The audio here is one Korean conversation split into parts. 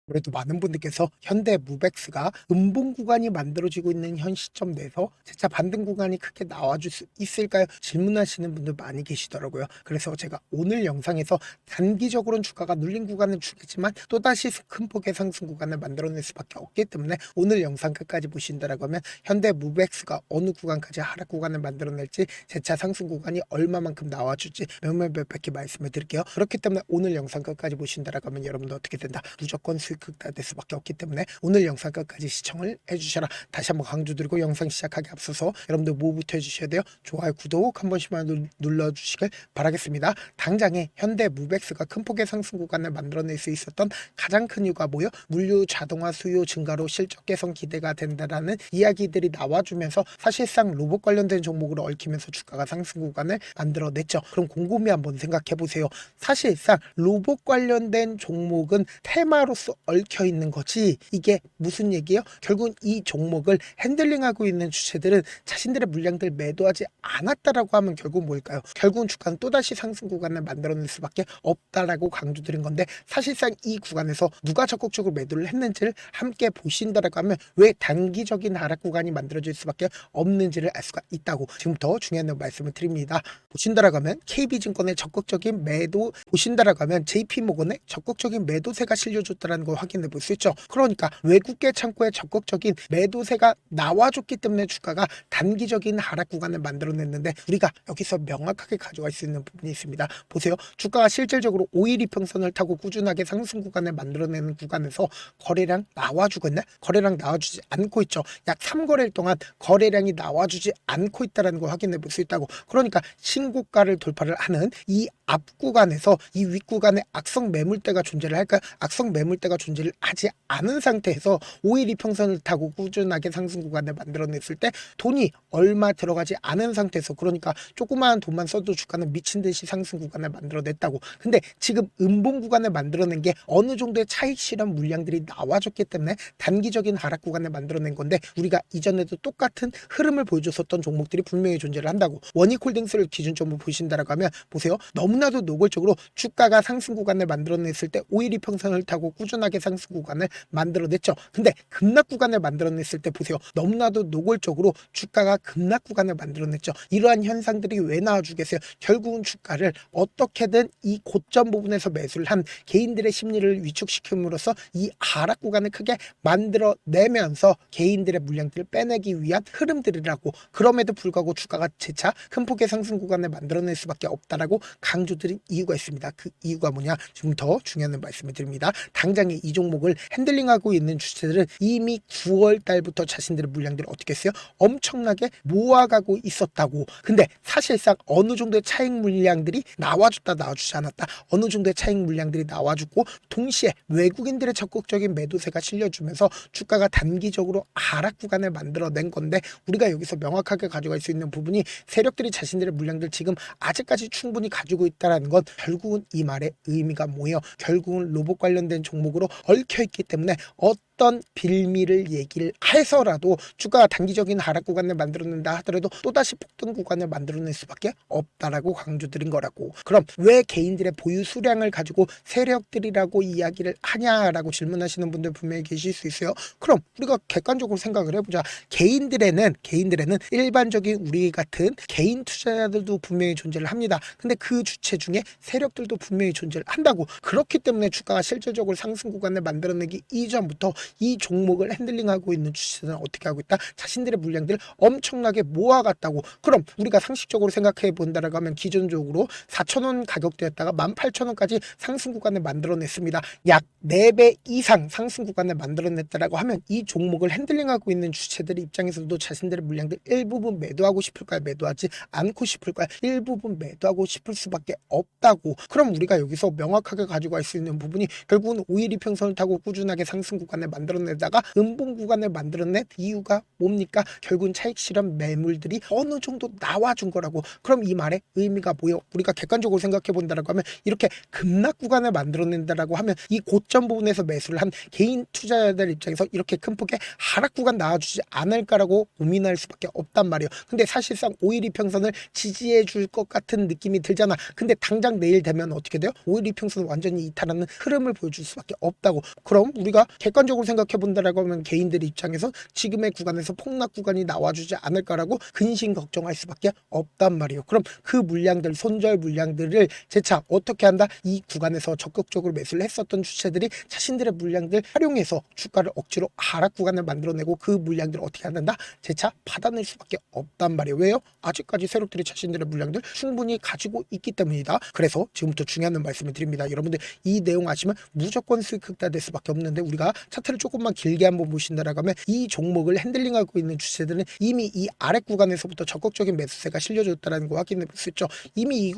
그래도 많은 분들께서 현대무백스가 음봉 구간이 만들어지고 있는 현 시점 내에서 재차 반등 구간이 크게 나와줄 수 있을까요? 질문하시는 분들 많이 계시더라고요. 그래서 제가 오늘 영상에서 단기적으로는 주가가 눌린 구간을 주겠지만 또다시 큰 폭의 상승 구간을 만들어낼 수밖에 없기 때문에 오늘 영상 끝까지 보신다라고 하면 현대무백스가 어느 구간까지 하락 구간을 만들어낼지 재차 상승 구간이 얼마만큼 나와줄지 명명백백히 말씀을 드릴게요. 그렇기 때문에 오늘 영상 끝까지 보신다라고 하면 여러분도 어떻게 된다? 무조건 수익 극대화될 수밖에 없기 때문에 오늘 영상 끝까지 시청을 해주셔라. 다시 한번 강조드리고 영상 시작하기 앞서서 여러분들 뭐부터 해주셔야 돼요? 좋아요, 구독 한 번씩만 눌러주시길 바라겠습니다. 당장에 현대무백스가 큰 폭의 상승 구간을 만들어낼 수 있었던 가장 큰 이유가 뭐요? 물류 자동화 수요 증가로 실적 개선 기대가 된다라는 이야기들이 나와주면서 사실상 로봇 관련된 종목으로 얽히면서 주가가 상승 구간을 만들어냈죠. 그럼 곰곰이 한번 생각해 보세요. 사실상 로봇 관련된 종목은 테마로서 얽혀 있는 거지 이게 무슨 얘기예요? 결국은 이 종목을 핸들링하고 있는 주체들은 자신들의 물량들 매도하지 않았다라고 하면 결국은 뭘까요? 결국은 주가는 또다시 상승 구간을 만들어낼 수밖에 없다라고 강조드린 건데 사실상 이 구간에서 누가 적극적으로 매도를 했는지를 함께 보신다라고 하면 왜 단기적인 하락 구간이 만들어질 수밖에 없는지를 알 수가 있다고 지금부터 중요한 말씀을 드립니다. 보신다라고 하면 KB증권의 적극적인 매도 보신다라고 하면 JP모건의 적극적인 매도세가 실려줬다는 걸 확인해 볼 수 있죠. 그러니까 외국계 창구에 적극적인 매도세가 나와줬기 때문에 주가가 단기적인 하락 구간을 만들어냈는데 우리가 여기서 명확하게 가져갈 수 있는 부분이 있습니다. 보세요. 주가가 실질적으로 5일 이평선을 타고 꾸준하게 상승 구간을 만들어내는 구간에서 거래량 나와주고 있네? 거래량 나와주지 않고 있죠. 약 3거래일 동안 거래량이 나와주지 않고 있다는 걸 확인해 볼 수 있다고. 그러니까 신고가를 돌파를 하는 이 앞 구간에서 이 윗 구간에 악성 매물대가 존재를 할까요? 악성 매물대가 존재를 하지 않은 상태에서 5일 이평선을 타고 꾸준하게 상승 구간을 만들어냈을 때 돈이 얼마 들어가지 않은 상태에서 그러니까 조그마한 돈만 써도 주가는 미친 듯이 상승 구간을 만들어냈다고. 근데 지금 음봉 구간을 만들어낸 게 어느 정도의 차익 실현 물량들이 나와줬기 때문에 단기적인 하락 구간을 만들어낸 건데 우리가 이전에도 똑같은 흐름을 보여줬었던 종목들이 분명히 존재를 한다고. 원익홀딩스를 기준점으로 보신다라고 하면 보세요. 너무나도 노골적으로 주가가 상승 구간을 만들어냈을 때 5일 이평선을 타고 꾸준하게 상승 구간을 만들어냈죠. 근데 급락 구간을 만들어냈을 때 보세요. 너무나도 노골적으로 주가가 급락 구간을 만들어냈죠. 이러한 현상들이 왜 나와주겠어요? 결국은 주가를 어떻게든 이 고점 부분에서 매수를 한 개인들의 심리를 위축시킴으로써 이 하락 구간을 크게 만들어내면서 개인들의 물량들을 빼내기 위한 흐름들이라고. 그럼에도 불구하고 주가가 재차 큰 폭의 상승 구간을 만들어낼 수밖에 없다라고 강조드린 이유가 있습니다. 그 이유가 뭐냐? 지금 더 중요한 말씀을 드립니다. 당장에 이 종목을 핸들링하고 있는 주체들은 이미 9월 달부터 자신들의 물량들을 어떻게 했어요? 엄청나게 모아가고 있었다고. 근데 사실상 어느 정도의 차익 물량들이 나와줬다 나와주지 않았다. 어느 정도의 차익 물량들이 나와주고 동시에 외국인들의 적극적인 매도세가 실려주면서 주가가 단기적으로 하락 구간을 만들어낸 건데 우리가 여기서 명확하게 가져갈 수 있는 부분이 세력들이 자신들의 물량들 지금 아직까지 충분히 가지고 있다는 건 결국은 이 말의 의미가 뭐예요? 결국은 로봇 관련된 종목으로 얽혀 있기 때문에 어떤 빌미를 얘기를 해서라도 주가가 단기적인 하락 구간을 만들어낸다 하더라도 또다시 폭등 구간을 만들어낼 수밖에 없다라고 강조드린 거라고. 그럼 왜 개인들의 보유 수량을 가지고 세력들이라고 이야기를 하냐라고 질문하시는 분들 분명히 계실 수 있어요. 그럼 우리가 객관적으로 생각을 해보자. 개인들에는 일반적인 우리 같은 개인 투자자들도 분명히 존재를 합니다. 근데 그 주체 중에 세력들도 분명히 존재를 한다고. 그렇기 때문에 주가가 실질적으로 상승 구간을 만들어내기 이전부터 이 종목을 핸들링하고 있는 주체들은 어떻게 하고 있다? 자신들의 물량들을 엄청나게 모아갔다고. 그럼 우리가 상식적으로 생각해 본다라고 하면 기존적으로 4,000원 가격대였다가 18,000원까지 상승 구간을 만들어냈습니다. 약 4배 이상 상승 구간을 만들어냈다라고 하면 이 종목을 핸들링하고 있는 주체들 입장에서도 자신들의 물량들 일부분 매도하고 싶을까요? 매도하지 않고 싶을까요? 일부분 매도하고 싶을 수밖에 없다고. 그럼 우리가 여기서 명확하게 가지고 갈 수 있는 부분이 결국은 5일 이평선을 타고 꾸준하게 상승 구간을 만들어내다가 음봉 구간을 만들어낸 이유가 뭡니까? 결국은 차익 실현 매물들이 어느 정도 나와준 거라고. 그럼 이 말의 의미가 뭐예요? 우리가 객관적으로 생각해 본다라고 하면 이렇게 급락 구간을 만들어낸다라고 하면 이 고점 부분에서 매수를 한 개인 투자자들 입장에서 이렇게 큰 폭의 하락 구간 나와주지 않을까라고 고민할 수밖에 없단 말이에요. 근데 사실상 5일 이평선을 지지해 줄 것 같은 느낌이 들잖아. 근데 당장 내일 되면 어떻게 돼요? 5일 이평선을 완전히 이탈하는 흐름을 보여줄 수밖에 없다고. 그럼 우리가 객관적으로 생각해 본다라고 하면 개인들 입장에서 지금의 구간에서 폭락 구간이 나와주지 않을까라고 근심 걱정할 수밖에 없단 말이에요. 그럼 그 물량들, 손절 물량들을 재차 어떻게 한다? 이 구간에서 적극적으로 매수를 했었던 주체들이 자신들의 물량들 활용해서 주가를 억지로 하락 구간을 만들어내고 그 물량들을 어떻게 한다? 재차 받아낼 수밖에 없단 말이에요. 왜요? 아직까지 세력들이 자신들의 물량들 충분히 가지고 있기 때문이다. 그래서 지금부터 중요한 말씀을 드립니다. 여러분들 이 내용 아시면 무조건 수익 극대화될 수밖에 없는데 우리가 차트를 조금만 길게 한번 보신다라고 하면 이 종목을 핸들링하고 있는 주체들은 이미 이 아래 구간에서부터 적극적인 매수세가 실려졌다는 거 확인해 볼 수 있죠. 이미 이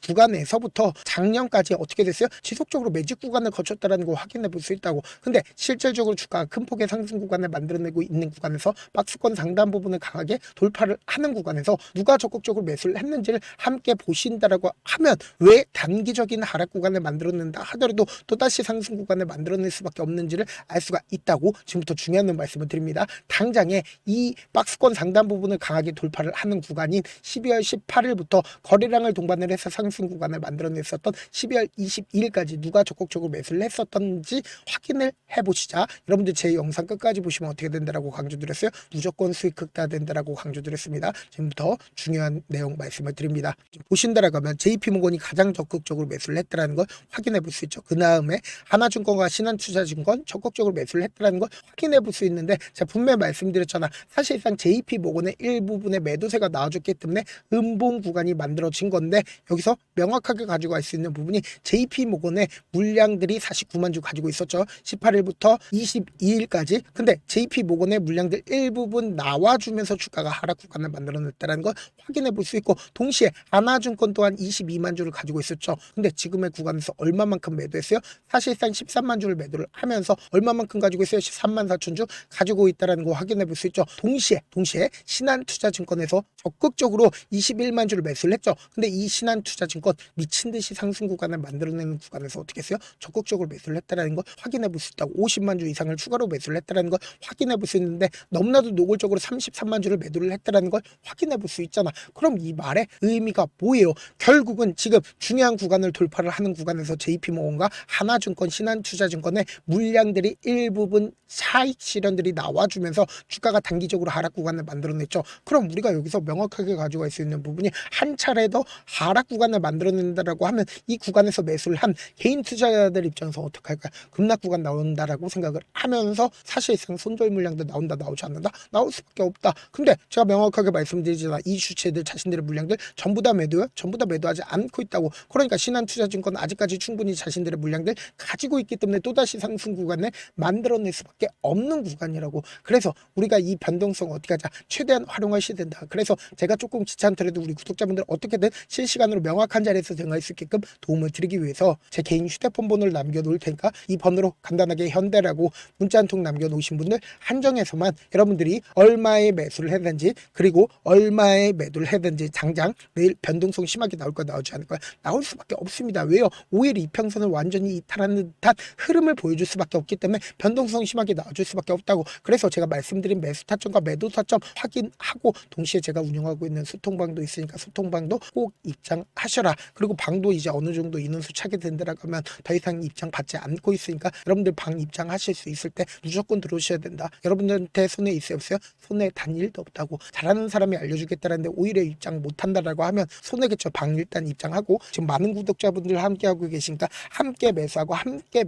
구간에서부터 작년까지 어떻게 됐어요? 지속적으로 매집 구간을 거쳤다는 거 확인해 볼 수 있다고. 근데 실질적으로 주가가 큰 폭의 상승 구간을 만들어내고 있는 구간에서 박스권 상단 부분을 강하게 돌파를 하는 구간에서 누가 적극적으로 매수를 했는지를 함께 보신다라고 하면 왜 단기적인 하락 구간을 만들어낸다 하더라도 또다시 상승 구간을 만들어낼 수밖에 없는지를 알 수가 있다고 지금부터 중요한 말씀을 드립니다. 당장에 이 박스권 상단 부분을 강하게 돌파를 하는 구간인 12월 18일부터 거래량을 동반을 해서 상승 구간을 만들어냈었던 12월 22일까지 누가 적극적으로 매수를 했었던지 확인을 해보시자. 여러분들 제 영상 끝까지 보시면 어떻게 된다라고 강조드렸어요? 무조건 수익 극대화된다라고 강조드렸습니다. 지금부터 중요한 내용 말씀을 드립니다. 보신다라고 하면 JP모건이 가장 적극적으로 매수를 했다는 걸 확인해 볼 수 있죠. 그 다음에 하나증권과 신한투자증권 적극적으로 매수를 했다는 걸 확인해 볼 수 있는데 제가 분명히 말씀드렸잖아. 사실상 JP모건의 일부분의 매도세가 나와줬기 때문에 음봉 구간이 만들어진 건데 여기서 명확하게 가지고 갈 수 있는 부분이 JP모건의 물량들이 49만 주 가지고 있었죠. 18일부터 22일까지. 근데 JP모건의 물량들 일부분 나와주면서 주가가 하락 구간을 만들어냈다는 걸 확인해 볼 수 있고 동시에 하나증권 또한 22만 주를 가지고 있었죠. 근데 지금의 구간에서 얼마만큼 매도했어요? 사실상 13만 주를 매도를 하면서 얼마만큼 가지고 있어요? 13만 4천 주 가지고 있다는 거 확인해 볼 수 있죠. 동시에 신한투자증권에서 적극적으로 21만 주를 매수를 했죠. 근데 이 신한투자증권 미친 듯이 상승 구간을 만들어내는 구간에서 어떻게 했어요? 적극적으로 매수를 했다는 걸 확인해 볼 수 있다고. 50만 주 이상을 추가로 매수를 했다는 걸 확인해 볼 수 있는데 너무나도 노골적으로 33만 주를 매도를 했다는 걸 확인해 볼 수 있잖아. 그럼 이 말의 의미가 뭐예요? 결국은 지금 중요한 구간을 돌파를 하는 구간에서 JP모건과 하나증권, 신한투자증권의 물량들이 일부분 차익 실현들이 나와주면서 주가가 단기적으로 하락 구간을 만들어냈죠. 그럼 우리가 여기서 명확하게 가져갈 수 있는 부분이 한 차례 더 하락 구간을 만들어낸다라고 하면 이 구간에서 매수를 한 개인 투자자들 입장에서 어떻게 할까요? 급락 구간 나온다라고 생각을 하면서 사실상 손절 물량도 나온다, 나오지 않는다? 나올 수밖에 없다. 근데 제가 명확하게 말씀드리지만 이 주체들 자신들의 물량들 전부 다 매도요? 전부 다 매도하지 않고 있다고. 그러니까 신한투자증권 아직까지 충분히 자신들의 물량들 가지고 있기 때문에 또다시 상승 구간을 만들어낼 수밖에 없는 구간이라고. 그래서 우리가 이 변동성 어떻게 하자? 최대한 활용하셔야 된다. 그래서 제가 조금 귀찮더라도 우리 구독자분들 어떻게든 실시간으로 명확한 자리에서 대응할 수 있게끔 도움을 드리기 위해서 제 개인 휴대폰 번호를 남겨놓을 테니까 이 번호로 간단하게 현대라고 문자 한 통 남겨놓으신 분들 한정해서만 여러분들이 얼마에 매수를 해야 되는지 그리고 얼마에 매도를 해야 되는지 당장 내일 변동성 심하게 나올 거야 나오지 않을 거야 나올 수밖에 없습니다. 왜요? 5일 이평선을 완전히 이탈하는 듯한 흐름을 보여줄 수밖에 없기 때문에 변동성 심하게 나와줄 수밖에 없다고. 그래서 제가 말씀드린 매수 타점과 매도 타점 확인하고 동시에 제가 운영하고 있는 소통방도 있으니까 소통방도 꼭 입장하셔라. 그리고 방도 이제 어느 정도 인원수 차게 된다라고 하면 더 이상 입장 받지 않고 있으니까 여러분들 방 입장하실 수 있을 때 무조건 들어오셔야 된다. 여러분들한테 손에 있어요 없어요? 손에 단 일도 없다고. 잘하는 사람이 알려주겠다는데 오히려 입장 못한다라고 하면 손해겠죠. 방 일단 입장하고 지금 많은 구독자분들 함께하고 계시니까 함께 매수하고 함께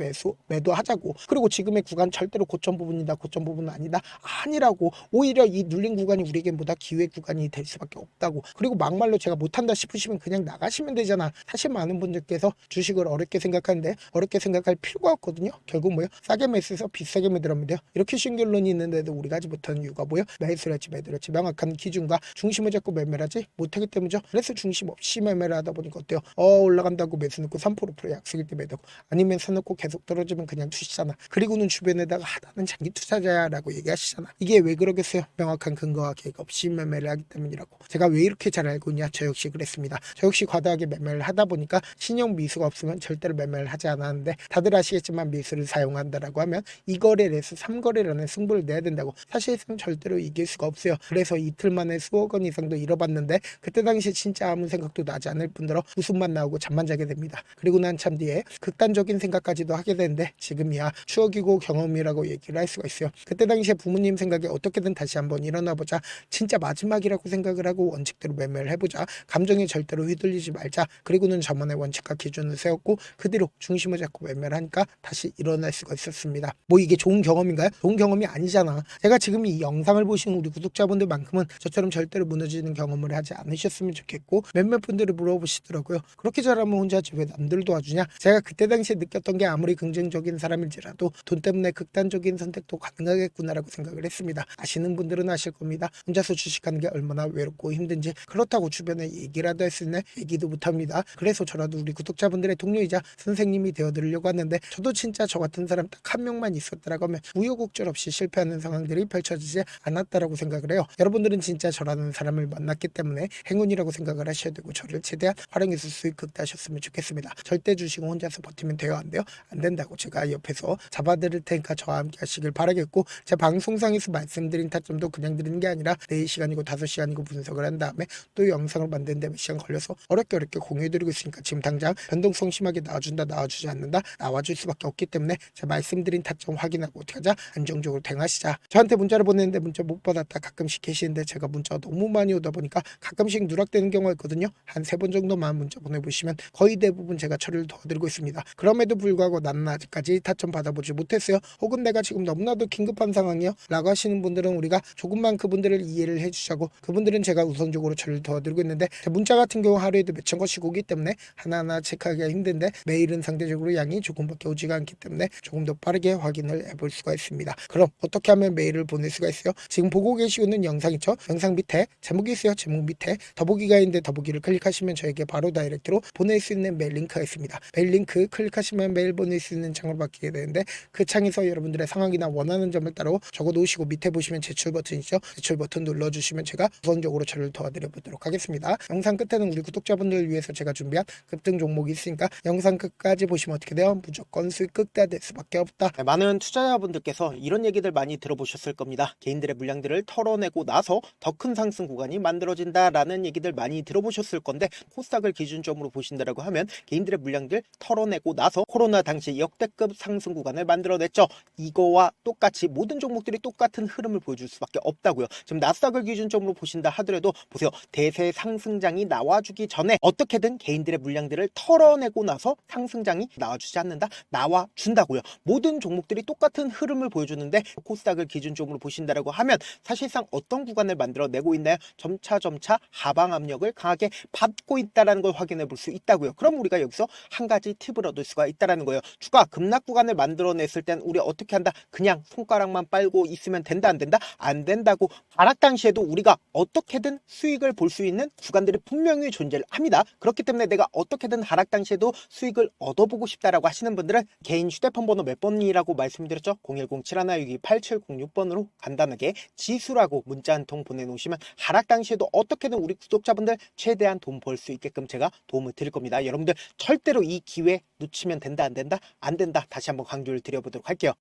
매도하자고. 그리고 지금의 구간 절대로 고점 부분이다 고점 부분은 아니다 아니라고. 오히려 이 눌린 구간이 우리에게 보다 기회 구간이 될 수밖에 없다고. 그리고 막말로 제가 못한다 싶으시면 그냥 나가시면 되잖아. 사실 많은 분들께서 주식을 어렵게 생각하는데 어렵게 생각할 필요가 없거든요. 결국 뭐예요? 싸게 매수해서 비싸게 매도하면 돼요. 이렇게 쉬운 결론이 있는데도 우리가 하지 못하는 이유가 뭐예요? 매수를 했지 매도를 했지 명확한 기준과 중심을 잡고 매매를 하지 못하기 때문이죠. 그래서 중심 없이 매매를 하다 보니까 어때요? 올라간다고 매수 넣고 3% 약속일 때 매도하고 아니면 사놓고 계속 떨어지면 그냥 투시잖아. 그리고는 주변에다가 하다는 장기 투자자야라고 얘기하시잖아. 이게 왜 그러겠어요? 명확한 근거와 계획 없이 매매를 하기 때문이라고. 제가 왜 이렇게 잘 알고 있냐? 저 역시 그랬습니다. 저 역시 과도하게 매매를 하다 보니까 신용 미수가 없으면 절대로 매매를 하지 않았는데, 다들 아시겠지만 미수를 사용한다라고 하면 2거래에서 3거래라는 승부를 내야 된다고. 사실상 절대로 이길 수가 없어요. 그래서 이틀 만에 수억 원 이상도 잃어봤는데, 그때 당시 진짜 아무 생각도 나지 않을 뿐더러 웃음만 나오고 잠만 자게 됩니다. 그리고 난 참 뒤에 극단적인 생각까지도 하게 되는데, 지금이야 추억이고 경험이라고 얘기를 할 수가 있어요. 그때 당시에 부모님 생각에 어떻게든 다시 한번 일어나보자, 진짜 마지막이라고 생각을 하고 원칙대로 매매를 해보자, 감정에 절대로 휘둘리지 말자, 그리고는 저만의 원칙과 기준을 세웠고 그 뒤로 중심을 잡고 매매를 하니까 다시 일어날 수가 있었습니다. 뭐 이게 좋은 경험인가요? 좋은 경험이 아니잖아. 제가 지금 이 영상을 보시는 우리 구독자분들만큼은 저처럼 절대로 무너지는 경험을 하지 않으셨으면 좋겠고, 몇몇 분들이 물어보시더라고요. 그렇게 잘하면 혼자 하지 왜 남들 도와주냐? 제가 그때 당시에 느꼈던 게 아무리 긍정적인 사람일지라도 돈 때문에 극단적인 선택도 가능하겠구나라고 생각을 했습니다. 아시는 분들은 아실 겁니다. 혼자서 주식하는 게 얼마나 외롭고 힘든지. 그렇다고 주변에 얘기라도 할 수 있는 얘기도 못합니다. 그래서 저라도 우리 구독자분들의 동료이자 선생님이 되어드리려고 하는데, 저도 진짜 저 같은 사람 딱 한 명만 있었더라고 하면 우여곡절 없이 실패하는 상황들이 펼쳐지지 않았다라고 생각을 해요. 여러분들은 진짜 저라는 사람을 만났기 때문에 행운이라고 생각을 하셔야 되고, 저를 최대한 활용해서 수익 극대하셨으면 좋겠습니다. 절대 주식은 혼자서 버티면 돼요? 안 돼요? 안 된다고. 제가 옆에서 잡아드릴 테니까 저와 함께 하시길 바라겠고, 제 방송상에서 말씀드린 타점도 그냥 드리는 게 아니라 4시간이고 5시간이고 분석을 한 다음에 또 영상을 만드는데 몇 시간 걸려서 어렵게 공유해드리고 있으니까, 지금 당장 변동성 심하게 나와준다, 나와주지 않는다, 나와줄 수밖에 없기 때문에 제 말씀드린 타점 확인하고 어떻게 하자? 안정적으로 대응하시자. 저한테 문자를 보냈는데 문자 못 받았다 가끔씩 계시는데, 제가 문자가 너무 많이 오다 보니까 가끔씩 누락되는 경우가 있거든요. 한 3번 정도만 문자 보내보시면 거의 대부분 제가 처리를 도와드리고 있습니다. 그럼에도 불구하고 나는 아직까지 타점 받아보지 못했어요. 혹은 내가 지금 너무나도 긴급한 상황이요 라고 하시는 분들은 우리가 조금만 그분들을 이해를 해주자고, 그분들은 제가 우선적으로 처리를 도와드리고 있는데, 문자 같은 경우 하루에도 몇천 건씩 오기 때문에 하나하나 체크하기가 힘든데, 메일은 상대적으로 양이 조금밖에 오지가 않기 때문에 조금 더 빠르게 확인을 해볼 수가 있습니다. 그럼 어떻게 하면 메일을 보낼 수가 있어요? 지금 보고 계시고 있는 영상 있죠? 영상 밑에 제목이 있어요. 제목 밑에 더보기가 있는데, 더보기를 클릭하시면 저에게 바로 다이렉트로 보낼 수 있는 메일 링크가 있습니다. 메일 링크 클릭하시면 메일 보낼 수 있는 창으로 바뀌게 되는데, 그 창에서 여러분들의 상황이나 원하는 점을 따로 적어 놓으시고, 밑에 보시면 제출 버튼이죠. 제출 버튼 눌러주시면 제가 우선적으로 저를 도와드려 보도록 하겠습니다. 영상 끝에는 우리 구독자분들을 위해서 제가 준비한 급등 종목이 있으니까 영상 끝까지 보시면 어떻게 돼요? 무조건 수익 극대화될 수밖에 없다. 네, 많은 투자자분들께서 이런 얘기들 많이 들어보셨을 겁니다. 개인들의 물량들을 털어내고 나서 더 큰 상승 구간이 만들어진다라는 얘기들 많이 들어보셨을 건데, 코스닥을 기준점으로 보신다라고 하면 개인들의 물량들 털어내고 나서 코로나 당시 역대급 상승 구간을 만들어냈죠. 이거와 똑같이 모든 종목들이 똑같은 흐름을 보여줄 수밖에 없다고요. 지금 나스닥을 기준점으로 보신다 하더라도 보세요. 대세 상승장이 나와주기 전에 어떻게든 개인들의 물량들을 털어내고 나서 상승장이 나와주지 않는다? 나와준다고요. 모든 종목들이 똑같은 흐름을 보여주는데, 코스닥을 기준점으로 보신다라고 하면 사실상 어떤 구간을 만들어내고 있나요? 점차 하방 압력을 강하게 받고 있다는 걸 확인해 볼 수 있다고요. 그럼 우리가 여기서 한 가지 팁을 얻을 수가 있다는 거예요. 주가 급락 구간을 만들어냈을 땐 우리 어떻게 한다? 그냥 손가락만 빨고 있으면 된다, 안 된다? 안 된다고. 하락 당시에도 우리가 어떻게든 수익을 볼 수 있는 구간들이 분명히 존재를 합니다. 그렇기 때문에 내가 어떻게든 하락 당시에도 수익을 얻어보고 싶다라고 하시는 분들은 개인 휴대폰 번호 몇 번이라고 말씀드렸죠? 010-7162-8706번으로 간단하게 지수라고 문자 한 통 보내놓으시면 하락 당시에도 어떻게든 우리 구독자분들 최대한 돈 벌 수 있게끔 제가 도움을 드릴 겁니다. 여러분들 절대로 이 기회 놓치면 된다, 안 된다? 안 된다. 다시 한번 강조를 드려보도록 할게요.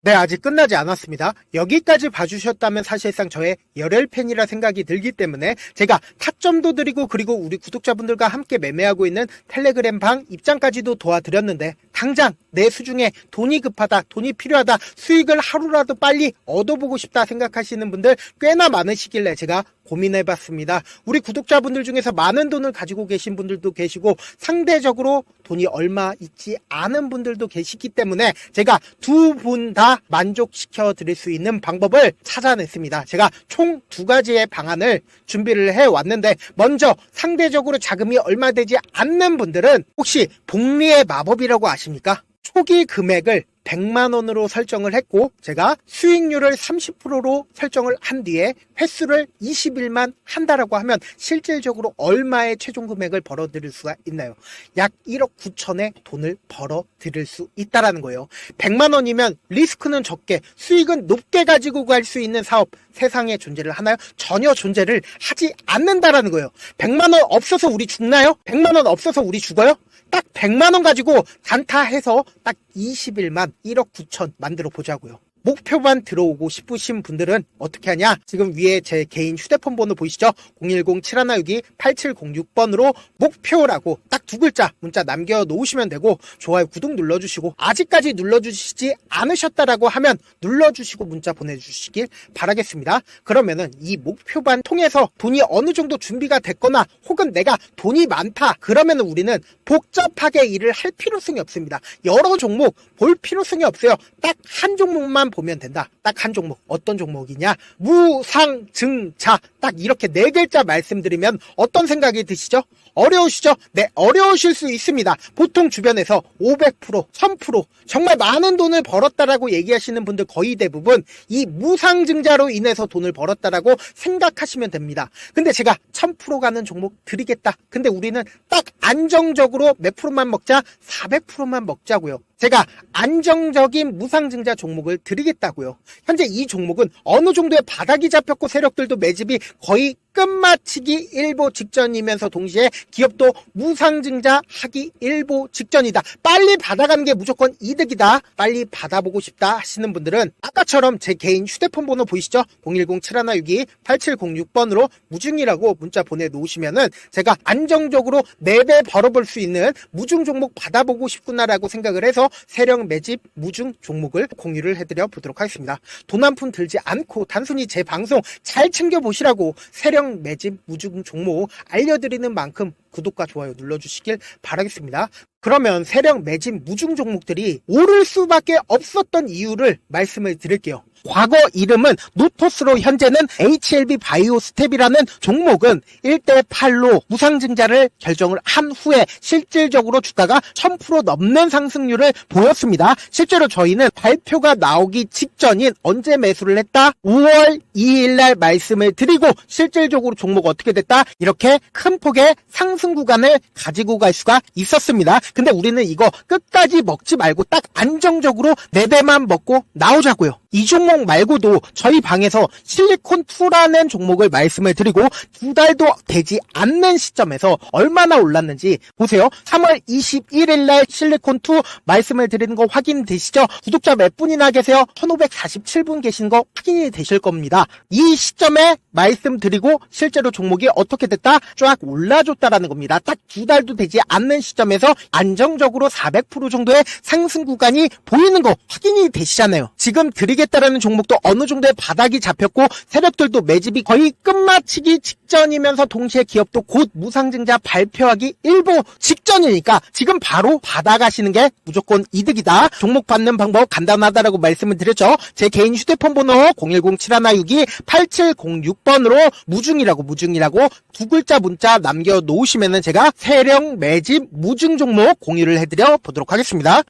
네, 아직 끝나지 않았습니다. 여기까지 봐주셨다면 사실상 저의 열혈 팬이라 생각이 들기 때문에 제가 타점도 드리고, 그리고 우리 구독자분들과 함께 매매하고 있는 텔레그램 방 입장까지도 도와드렸는데, 당장 내 수중에 돈이 급하다, 돈이 필요하다, 수익을 하루라도 빨리 얻어보고 싶다 생각하시는 분들 꽤나 많으시길래 제가 고민해봤습니다. 우리 구독자분들 중에서 많은 돈을 가지고 계신 분들도 계시고, 상대적으로 돈이 얼마 있지 않은 분들도 계시기 때문에 제가 두 분 다 만족시켜 드릴 수 있는 방법을 찾아냈습니다. 제가 총 2가지의 방안을 준비를 해왔는데, 먼저 상대적으로 자금이 얼마 되지 않는 분들은 혹시 복리의 마법이라고 아십니까? 초기 금액을 100만 원으로 설정을 했고 제가 수익률을 30%로 설정을 한 뒤에 횟수를 20일만 한다라고 하면 실질적으로 얼마의 최종 금액을 벌어들일 수가 있나요? 약 1억 9천의 돈을 벌어들일 수 있다라는 거예요. 100만 원이면 리스크는 적게 수익은 높게 가지고 갈 수 있는 사업 세상에 존재를 하나요? 전혀 존재를 하지 않는다라는 거예요. 100만 원 없어서 우리 죽나요? 100만 원 없어서 우리 죽어요? 딱 100만 원 가지고 단타해서 딱 20일만 1억 9천 만들어 보자고요. 목표만 들어오고 싶으신 분들은 어떻게 하냐? 지금 위에 제 개인 휴대폰 번호 보이시죠? 010-7162-8706번으로 목표라고 딱 두 글자 문자 남겨놓으시면 되고 좋아요, 구독 눌러주시고 아직까지 눌러주시지 않으셨다라고 하면 눌러주시고 문자 보내주시길 바라겠습니다. 그러면은 이 목표반 통해서 돈이 어느 정도 준비가 됐거나 혹은 내가 돈이 많다 그러면은 우리는 복잡하게 일을 할 필요성이 없습니다. 여러 종목 볼 필요성이 없어요. 딱 한 종목만 보면 된다. 딱 한 종목. 어떤 종목이냐? 무상증자. 딱 이렇게 네 글자 말씀드리면 어떤 생각이 드시죠? 어려우시죠? 네, 어려우실 수 있습니다. 보통 주변에서 500%, 1000% 정말 많은 돈을 벌었다라고 얘기하시는 분들 거의 대부분 이 무상증자로 인해서 돈을 벌었다라고 생각하시면 됩니다. 근데 제가 1000% 가는 종목 드리겠다. 근데 우리는 딱 안정적으로 몇 프로만 먹자? 400%만 먹자고요. 제가 안정적인 무상증자 종목을 드리겠다고요. 현재 이 종목은 어느 정도의 바닥이 잡혔고 세력들도 매집이 거의 끝마치기 일보 직전이면서 동시에 기업도 무상증자 하기 일보 직전이다. 빨리 받아가는 게 무조건 이득이다. 빨리 받아보고 싶다 하시는 분들은 아까처럼 제 개인 휴대폰 번호 보이시죠? 010-7162-8706번으로 무중이라고 문자 보내놓으시면은 제가 안정적으로 4배 벌어볼 수 있는 무중 종목 받아보고 싶구나라고 생각을 해서 세력 매집 무중 종목을 공유를 해드려 보도록 하겠습니다. 돈 한 푼 들지 않고 단순히 제 방송 잘 챙겨보시라고 세력 매집 무중 종목 알려드리는 만큼 구독과 좋아요 눌러주시길 바라겠습니다. 그러면 세력 매집 무중 종목들이 오를 수밖에 없었던 이유를 말씀을 드릴게요. 과거 이름은 노토스로 현재는 HLB 바이오스텝이라는 종목은 1대8로 무상증자를 결정을 한 후에 실질적으로 주가가 1000% 넘는 상승률을 보였습니다. 실제로 저희는 발표가 나오기 직전인 언제 매수를 했다? 5월 2일날 말씀을 드리고 실질적으로 종목 어떻게 됐다? 이렇게 큰 폭의 상승 구간을 가지고 갈 수가 있었습니다. 근데 우리는 이거 끝까지 먹지 말고 딱 안정적으로 4배만 먹고 나오자고요. 이 종목 말고도 저희 방에서 실리콘2라는 종목을 말씀을 드리고 2달도 되지 않는 시점에서 얼마나 올랐는지 보세요. 3월 21일 날 실리콘2 말씀을 드리는 거 확인되시죠? 구독자 몇 분이나 계세요? 1547분 계신 거 확인이 되실 겁니다. 이 시점에 말씀드리고 실제로 종목이 어떻게 됐다? 쫙 올라줬다라는 겁니다. 딱 2달도 되지 않는 시점에서 안정적으로 400% 정도의 상승 구간이 보이는 거 확인이 되시잖아요. 지금 드리겠다라는 종목도 어느 정도의 바닥이 잡혔고 세력들도 매집이 거의 끝마치기 직전이면서 동시에 기업도 곧 무상증자 발표하기 일보 직전이니까 지금 바로 받아가시는 게 무조건 이득이다. 종목 받는 방법 간단하다라고 말씀을 드렸죠. 제 개인 휴대폰 번호 010-7162-8706번으로 무중이라고 두 글자 문자 남겨놓으시면은 제가 세력 매집 무중 종목 공유를 해드려 보도록 하겠습니다.